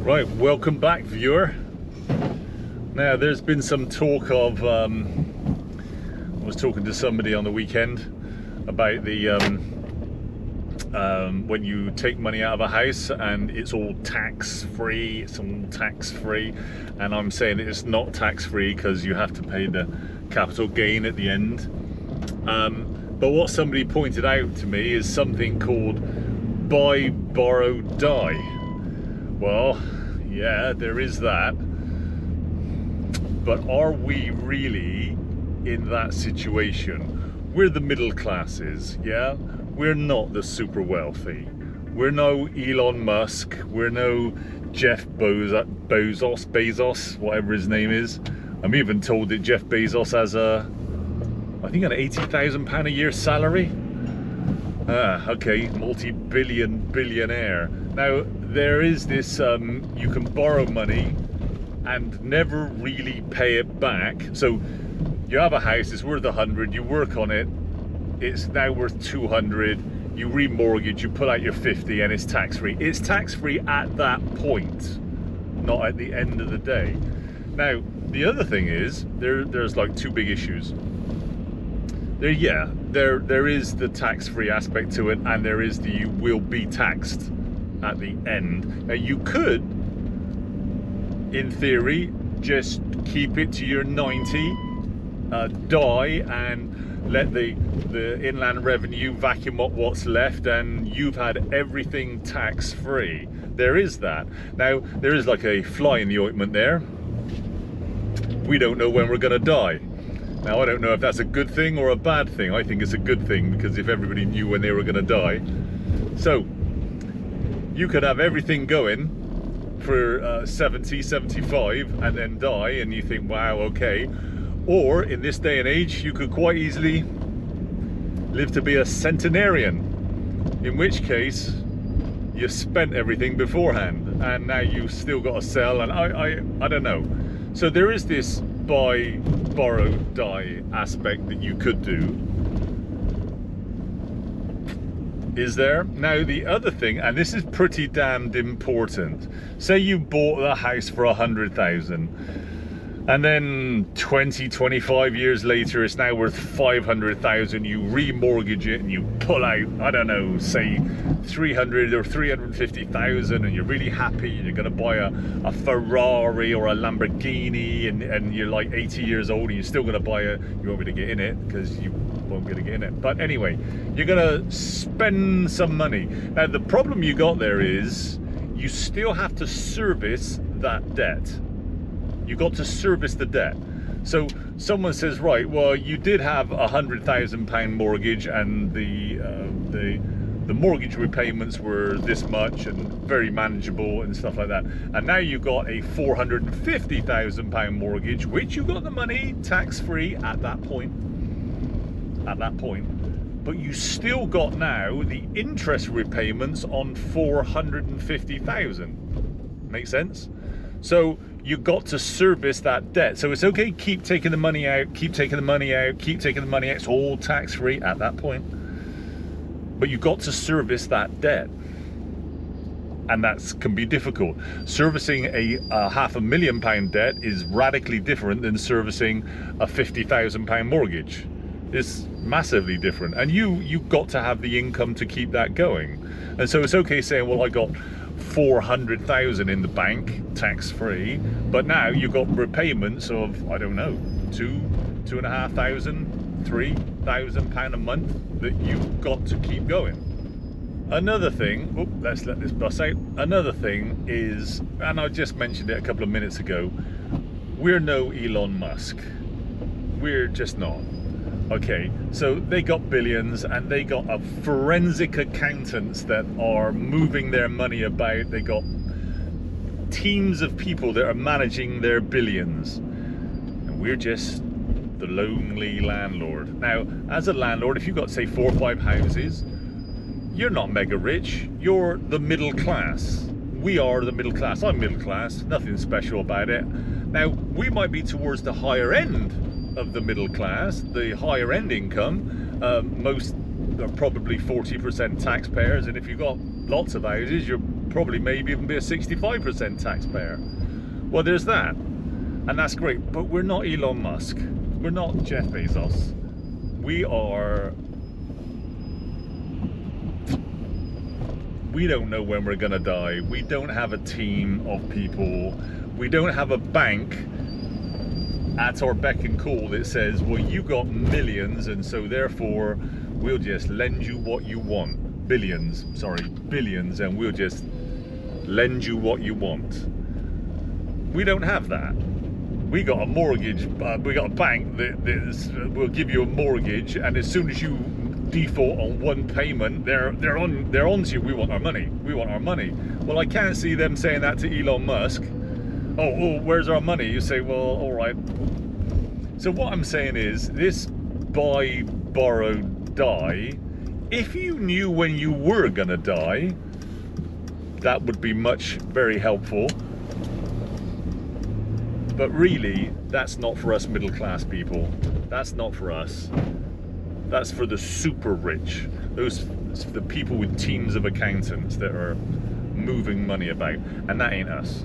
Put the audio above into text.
Right, welcome back, viewer. Now, there's been some talk of, I was talking to somebody on the weekend about the, when you take money out of a house and it's all tax-free, and I'm saying that it's not tax-free because you have to pay the capital gain at the end. But what somebody pointed out to me is something called buy, borrow, die. Well, yeah, there is that, but are we really in that situation? We're the middle classes, yeah? We're not the super wealthy. We're no Elon Musk, we're no Jeff Bezos, whatever his name is. I'm even told that Jeff Bezos has I think an £80,000 a year salary. Okay, multi-billionaire. Now, there is this, you can borrow money and never really pay it back. So you have a house, it's worth 100, you work on it, it's now worth 200, you remortgage, you pull out your 50 and it's tax-free. It's tax-free at that point, not at the end of the day. Now, the other thing is, there's like two big issues. There is the tax-free aspect to it, and there is the you will be taxed at the end. Now, you could, in theory, just keep it to your 90, die, and let the Inland Revenue vacuum up what's left, and you've had everything tax-free. There is that. Now, there is like a fly in the ointment there. We don't know when we're going to die. Now, I don't know if that's a good thing or a bad thing. I think it's a good thing, because if everybody knew when they were going to die. So, you could have everything going for 70, 75 and then die, and you think, wow, okay. Or, in this day and age, you could quite easily live to be a centenarian, in which case, you spent everything beforehand, and now you've still got to sell, and I don't know. So there is this buy, borrow, die aspect that you could do. Is there? Now, the other thing, and this is pretty damned important. Say you bought the house for 100,000, and then 20, 25 years later, it's now worth 500,000. You remortgage it and you pull out, I don't know, say 300 or 350,000, and you're really happy, and you're going to buy a Ferrari or a Lamborghini, and you're like 80 years old, and you're still going to buy you won't be able to get in it because you won't be able to get in it. But anyway, you're going to spend some money. Now, the problem you got there is you still have to service that debt. You got to service the debt. So someone says, right, well, you did have £100,000 mortgage, and the mortgage repayments were this much and very manageable and stuff like that. And now you got a £450,000 mortgage, which you got the money tax-free at that point. But you still got now the interest repayments on 450,000. Make sense? So you got to service that debt. So it's okay, keep taking the money out, it's all tax-free at that point. But you got to service that debt. And that can be difficult. Servicing a £500,000 debt is radically different than servicing a £50,000 mortgage. It's massively different. And you got to have the income to keep that going. And so it's okay saying, well, I got 400,000 in the bank, tax-free, but now you've got repayments of, I don't know, £2,500, £3,000 a month that you've got to keep going. Another thing, let's let this bus out. Another thing is, and I just mentioned it a couple of minutes ago, we're no Elon Musk. We're just not. Okay, so they got billions, and they got a forensic accountants that are moving their money about. They got teams of people that are managing their billions, and we're just the lonely landlord. Now, as a landlord, if you've got, say, 4 or 5 houses, you're not mega rich, you're the middle class. We are the middle class. I'm middle class, nothing special about it. Now, we might be towards the higher end of the middle class, the higher end income. Most are probably 40% taxpayers, and if you've got lots of houses, you're probably maybe even be a 65% taxpayer. Well, there's that, and that's great, but we're not Elon Musk, we're not Jeff Bezos. We don't know when we're gonna die. We don't have a team of people. We don't have a bank at our beck and call that says, well, you got millions, and so therefore we'll just lend you what you want. Billions, and we'll just lend you what you want. We don't have that. We got a mortgage, we got a bank that will give you a mortgage, and as soon as you default on one payment, they're on to you. We want our money. Well, I can't see them saying that to Elon Musk. Oh, where's our money? You say, well, all right. So what I'm saying is, this buy, borrow, die, if you knew when you were gonna die, that would be very helpful. But really, that's not for us middle class people. That's not for us. That's for the super rich. The people with teams of accountants that are moving money about, and that ain't us.